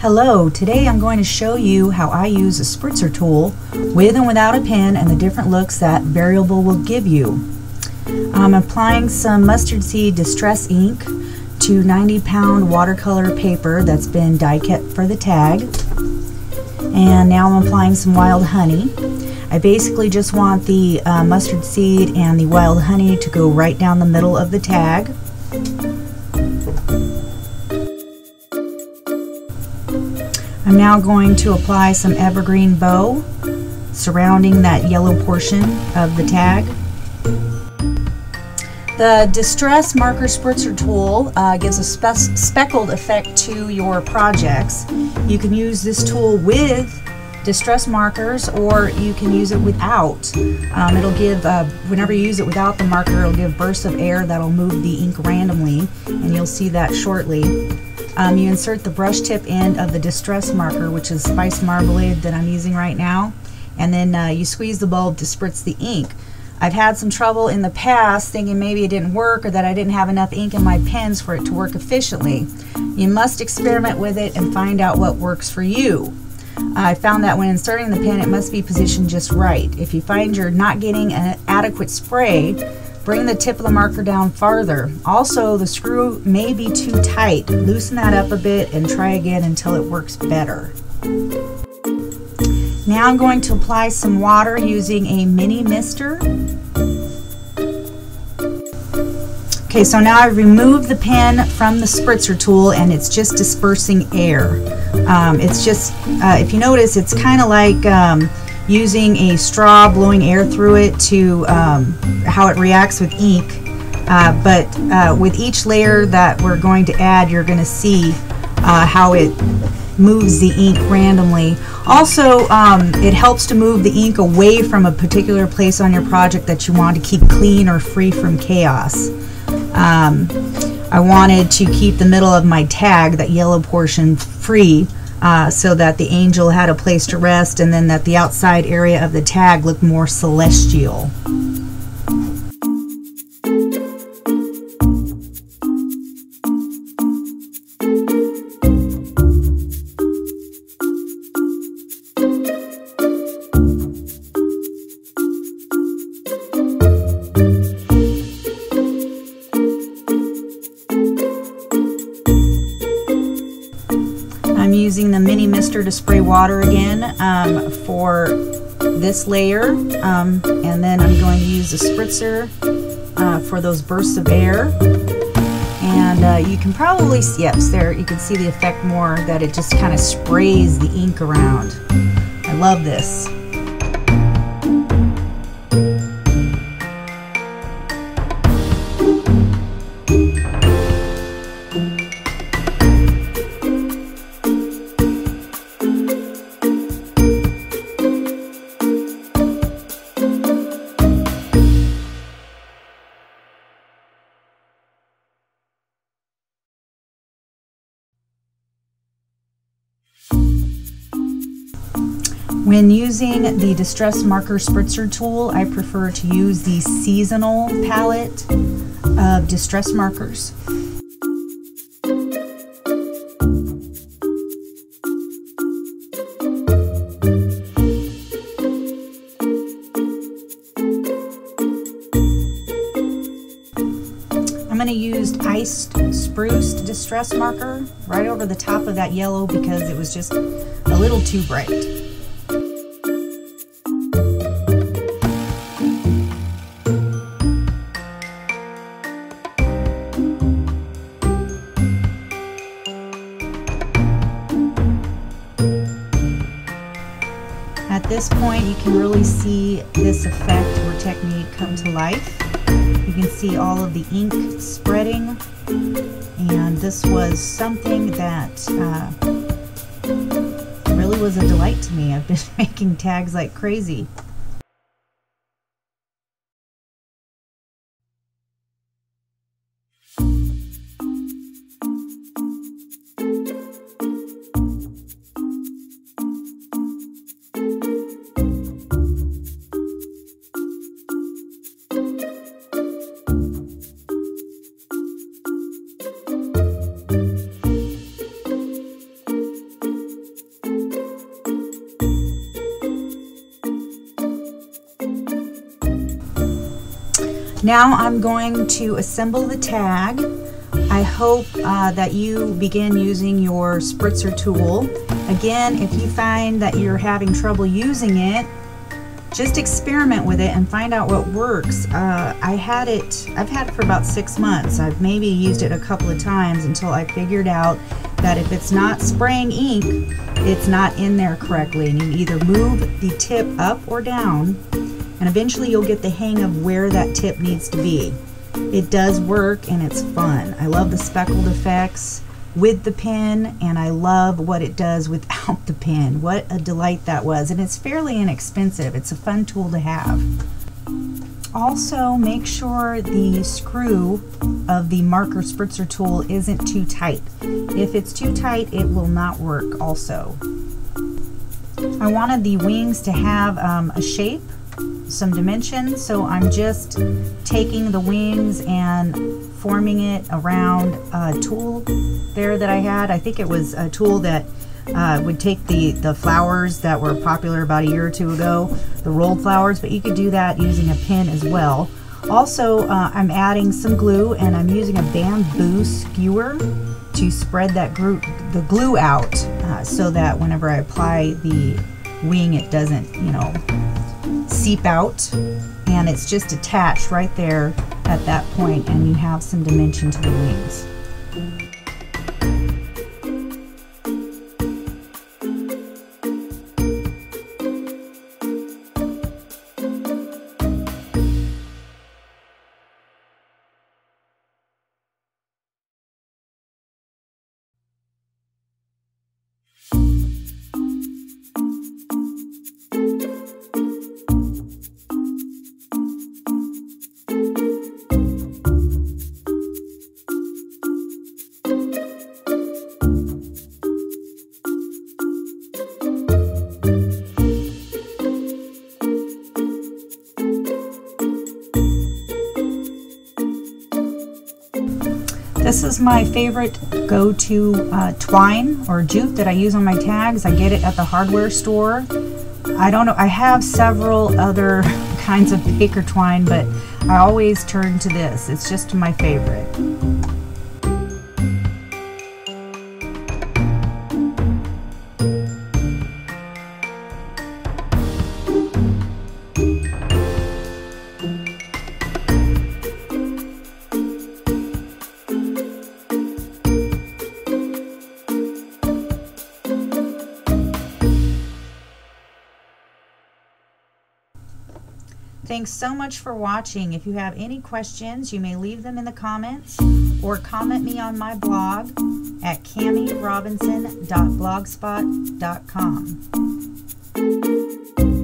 Hello, today I'm going to show you how I use a spritzer tool with and without a pen and the different looks that variable will give you. I'm applying some mustard seed distress ink to 90-pound watercolor paper that's been die cut for the tag. And now I'm applying some wild honey. I basically just want the mustard seed and the wild honey to go right down the middle of the tag. I'm now going to apply some evergreen bow surrounding that yellow portion of the tag. The Distress Marker Spritzer Tool gives a speckled effect to your projects. You can use this tool with distress markers, or you can use it without. It'll give, whenever you use it without the marker, it'll give bursts of air that'll move the ink randomly, and you'll see that shortly. You insert the brush tip end of the distress marker, which is Spice Marmalade that I'm using right now, and then you squeeze the bulb to spritz the ink. I've had some trouble in the past thinking maybe it didn't work or that I didn't have enough ink in my pens for it to work efficiently. You must experiment with it and find out what works for you. I found that when inserting the pen, it must be positioned just right. If you find you're not getting an adequate spray, bring the tip of the marker down farther. Also, the screw may be too tight. Loosen that up a bit and try again until it works better. Now I'm going to apply some water using a mini mister. Okay, so now I've removed the pen from the spritzer tool and it's just dispersing air. It's just, if you notice, it's kind of like using a straw, blowing air through it to how it reacts with ink. But with each layer that we're going to add, you're going to see how it moves the ink randomly. Also, it helps to move the ink away from a particular place on your project that you want to keep clean or free from chaos. I wanted to keep the middle of my tag, that yellow portion, free so that the angel had a place to rest, and then that the outside area of the tag looked more celestial. I'm using the mini mister to spray water again for this layer, and then I'm going to use a spritzer for those bursts of air. And you can probably see, yes, there you can see the effect more, that it just kind of sprays the ink around. I love this. When using the Distress Marker Spritzer Tool, I prefer to use the seasonal palette of distress markers. I'm going to use iced spruce distress marker right over the top of that yellow because it was just a little too bright. At this point, you can really see this effect or technique come to life. You can see all of the ink spreading, and this was something that really was a delight to me. I've been making tags like crazy. Now I'm going to assemble the tag. I hope that you begin using your spritzer tool. Again, if you find that you're having trouble using it, just experiment with it and find out what works. I've had it for about 6 months. I've maybe used it a couple of times until I figured out that if it's not spraying ink, it's not in there correctly, and you either move the tip up or down, and eventually you'll get the hang of where that tip needs to be. It does work and it's fun. I love the speckled effects with the pen, and I love what it does without the pen. What a delight that was, and it's fairly inexpensive. It's a fun tool to have. Also, make sure the screw of the marker spritzer tool isn't too tight. If it's too tight, it will not work also. I wanted the wings to have a shape, some dimensions, so I'm just taking the wings and forming it around a tool there that I had. I think it was a tool that would take the flowers that were popular about a year or two ago, the rolled flowers, but you could do that using a pen as well. Also, I'm adding some glue, and I'm using a bamboo skewer to spread the glue out so that whenever I apply the wing, it doesn't, you know, seep out, and it's just attached right there at that point, and you have some dimension to the wings. This is my favorite go-to twine or jute that I use on my tags. I get it at the hardware store. I don't know, I have several other kinds of baker twine, but I always turn to this. It's just my favorite. Thanks so much for watching. If you have any questions, you may leave them in the comments or comment me on my blog at cammyrobinson.blogspot.com.